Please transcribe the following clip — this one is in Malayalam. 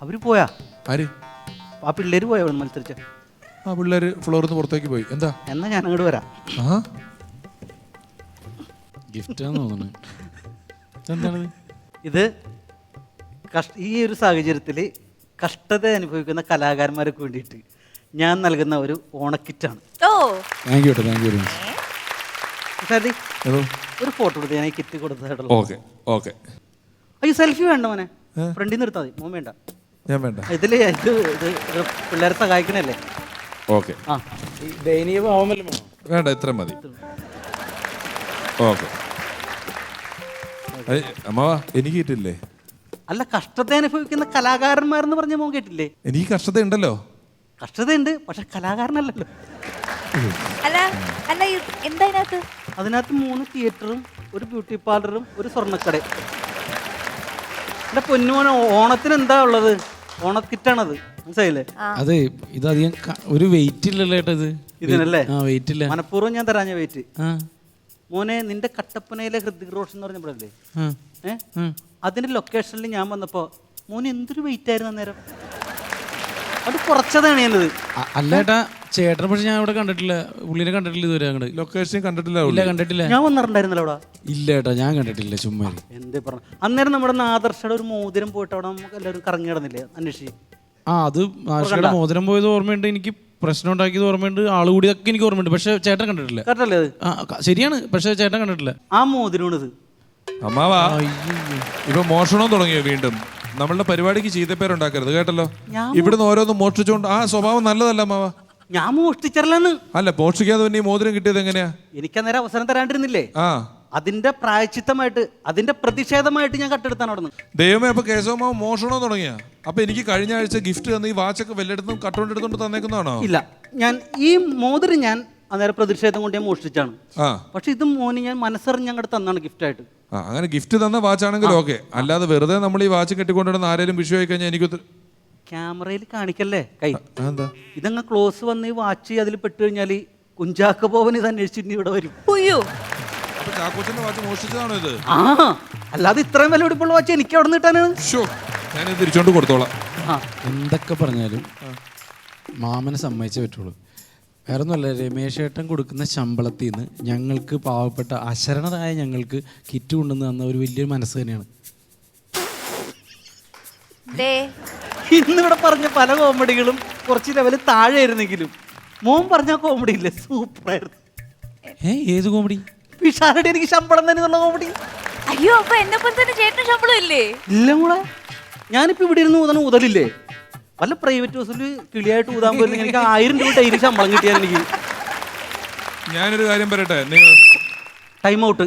അവര് പോയാ? ആര്? ആ പിള്ളേര് പോയാ മത്സരിച്ച? ആ പിള്ളേര് ഫ്ലോറിൽ നിന്ന് പുറത്തേക്ക് പോയി. എന്താ? എന്നാ ഞാൻ അങ്ങോട്ട് വരാം. ഗിഫ്റ്റാന്ന് തോന്നുന്നു. എന്താണത്? ഇത് ഈ ഒരു സാഹചര്യത്തിൽ കഷ്ടത അനുഭവിക്കുന്ന കലാകാരന്മാർക്ക് വേണ്ടിയിട്ട് ഞാൻ നൽകുന്ന ഒരു ഓണക്കിറ്റാണ്. Thank you thank you. ഒരു ഫോട്ടോ എടുത്ത് ഞാൻ ഈ കിറ്റ് കൊടുത്തതായിട്ടുള്ള. Okay okay. അയ്യോ സെൽഫി വേണ്ട മോനെ, ഫ്രണ്ടിൽ നിന്ന് എടുത്താൽ മതി. മോൻ വേണ്ട. ഞാൻ വേണ്ട. ഇതില് ഇത് പിള്ളേരെ സഹായിക്കണല്ലേ. ഓക്കെ. ആ ദയനീയമാവുമല്ലോ. വേണ്ട, ഇത്ര മതി. ഓക്കെ. അമ്മാവാ, എനിക്ക് കിട്ടില്ലേ? അല്ല, കഷ്ടത അനുഭവിക്കുന്ന കലാകാരന്മാരെന്ന് പറഞ്ഞ മോൻ കേട്ടില്ലേ? എനിക്ക് കഷ്ടത ഉണ്ടല്ലോ. കഷ്ടതയുണ്ട്, പക്ഷെ കലാകാരനല്ലല്ലോ. അതിനകത്ത് 3 തിയേറ്ററും ഒരു ബ്യൂട്ടി പാർലറും ഒരു സ്വർണ്ണക്കടയും. എന്റെ പൊന്നുമോനെ, ഓണത്തിന് എന്താ ഉള്ളത്? ഓണക്കിറ്റാണത്, മനസ്സിലായില്ലേ? അതെ, ഇതധികം ഒരു വെയിറ്റ് ഇല്ലല്ലോ ഏട്ടാ ഇത്. ഇതിനല്ലേ വെയിറ്റ് ഇല്ല. മനഃപൂർവ്വം ഞാൻ തരാഞ്ഞ വെയിറ്റ്. മോനെ, നിന്റെ കട്ടപ്പനയിലെ ഹൃതിക് റോഷൻ എന്ന് പറഞ്ഞപ്പോഴല്ലേ അതിന്റെ ലൊക്കേഷനിൽ ഞാൻ വന്നപ്പോ മോനെ എന്തൊരു വെയിറ്റ് ആയിരുന്നു അന്നേരം. അത് കുറച്ചതാണ് ഞാനത്. അല്ല ഏട്ടാ, ചേട്ടനെ പക്ഷെ ഞാൻ ഇവിടെ കണ്ടിട്ടില്ല. പുള്ളിനെ കണ്ടിട്ടില്ല ഇതുവരെ. അങ്ങോട്ട് ലൊക്കേഷൻ കണ്ടിട്ടില്ല? ഇല്ല, കണ്ടിട്ടില്ല. ഞാൻ വന്നിട്ടുണ്ടായിരുന്നല്ലോ അവിടെ. ഇല്ല ഏട്ടാ, ഞാൻ കണ്ടിട്ടില്ല. ചുമ്മാ എന്തേ പറഞ്ഞു. അന്നേരം നമ്മുടെ ആദർശയുടെ ഒരു മോതിരം പോയിട്ട് അവിടെ നമുക്ക് എല്ലാവരും കറങ്ങി കിടന്നില്ലേ, അന്വേഷിച്ച്. അത് ആദർശയുടെ മോതിരം പോയത് ഓർമ്മയുണ്ട്. എനിക്ക് പ്രശ്നം ഉണ്ടാക്കിയത് ഓർമ്മയുണ്ട്. ആള് കൂടിയൊക്കെ എനിക്ക് ഓർമ്മയുണ്ട്. പക്ഷെ ചേട്ടൻ കണ്ടിട്ടില്ല. കറക്റ്റല്ലേ അത്? ശരിയാണ്, പക്ഷെ ചേട്ടൻ കണ്ടിട്ടില്ല. ആ മോതിരമാണിത്. അമ്മാവാ, ഇപ്പൊ മോഷണം തുടങ്ങിയോ വീണ്ടും? നമ്മളുടെ പരിപാടിക്ക് ചീത്തപ്പേരുണ്ടാക്കരുത് കേട്ടല്ലോ. ഇവിടുന്ന് ഓരോന്നും മോഷ്ടിച്ചോണ്ട് ആ സ്വഭാവം നല്ലതല്ല അമ്മാവാ. ഞാൻ മോഷ്ടിച്ചറില്ലെന്ന്. അല്ല, മോഷ്ടിക്കാതെ പിന്നെ ഈ മോതിരം കിട്ടിയത് എങ്ങനെയാ? എനിക്കന്നേരം അവസരം തരാണ്ടിരുന്നില്ലേ? അതിന്റെ പ്രായച്ചിത്തമായിട്ട്, അതിന്റെ പ്രതിഷേധമായിട്ട് ഞാൻ കട്ടെടുത്താണ് അവിടെ നിന്ന്. ദൈവമേ, അപ്പൊ കേശവമാവ് മോഷണം തുടങ്ങിയ? അപ്പൊ എനിക്ക് കഴിഞ്ഞ ആഴ്ച ഗിഫ്റ്റ് തന്ന ഈ വാച്ചൊക്കെ വല്ലെടുത്തും കട്ടോണ്ടെടുത്തോണ്ട് തന്നേക്കുന്നതാണോ? ഇല്ല, ഞാൻ ഈ മോതിരം ഞാൻ അന്നേരം പ്രതിഷേധം കൊണ്ട് ഞാൻ മോഷ്ടിച്ചാണ്. പക്ഷെ ഇത് മോന് ഞാൻ മനസ്സറിഞ്ഞ് ഞങ്ങളുടെ തന്നാണ് ഗിഫ്റ്റായിട്ട്. അങ്ങനെ ഗിഫ്റ്റ് തന്ന വാച്ചാണെങ്കിലും ഓക്കെ. അല്ലാതെ വെറുതെ നമ്മൾ ഈ വാച്ച് കെട്ടിക്കൊണ്ടിരുന്ന ആരെങ്കിലും വിഷു ആയി കഴിഞ്ഞാൽ എനിക്ക് ക്യാമറയിൽ കാണിക്കല്ലേ കൈ. എന്താ ഇതങ്ങ് ക്ലോസ് വന്ന് ഈ വാച്ച് അതിൽ പെട്ട് കഴിഞ്ഞാൽ കുഞ്ചാക്ക പോവൻ ഇത് അന്വേഷിച്ചിട്ട് ഇവിടെ വരും. ചാക്കോച്ചന്റെ വാച്ച് മോഷ്ടിച്ചതാണോ ഇത്? അല്ലാതെ ഇത്രയും വില പിടിപ്പുള്ള വാച്ച് എനിക്ക് അവിടെ നിന്ന് കിട്ടാനാണ്. ഞാൻ തിരിച്ചോണ്ട് കൊടുത്തോളാം. എന്തൊക്കെ പറഞ്ഞാലും മാമനെ സമ്മതിച്ചേ പറ്റുള്ളൂ. വേറെ ഒന്നുമല്ല, രമേശ് ഏട്ടൻ കൊടുക്കുന്ന ശമ്പളത്തിൽ നിന്ന് ഞങ്ങൾക്ക് പാവപ്പെട്ട അശരണരായ ഞങ്ങൾക്ക് കിറ്റ് കൊണ്ടുവന്ന് തന്ന ഒരു വലിയൊരു മനസ്സ് തന്നെയാണ്. ഇന്നിവിടെ പറഞ്ഞ പല കോമഡികളും കുറച്ച് ലെവല് താഴെ ആയിരുന്നെങ്കിലും മോൻ പറഞ്ഞ കോമഡി ഇല്ലേ, സൂപ്പറായിരുന്നു. ഏത് കോമഡി? വിശാലയുടെ എനിക്ക് ശമ്പളം തന്നെ കോമഡി. അയ്യോ, അപ്പൊ എന്നെ പോലെ തന്നെ ചേട്ടന് ശമ്പളം ഇല്ലേ? ഇല്ല മോളെ, ഞാനിപ്പോ ഇവിടെ ഇരുന്ന് ഊതണം ഊതലില്ലേ. വല്ല പ്രൈവറ്റ് ഹൗസിൽ കിളിയായിട്ട് ഊതാൻ പോലും എനിക്ക് 1000 രൂപ ഡെയിലി ശമ്പളം കിട്ടിയാൽ എനിക്ക്. ഞാനൊരു കാര്യം പറയട്ടെ, നിങ്ങൾ ടൈം ഔട്ട്.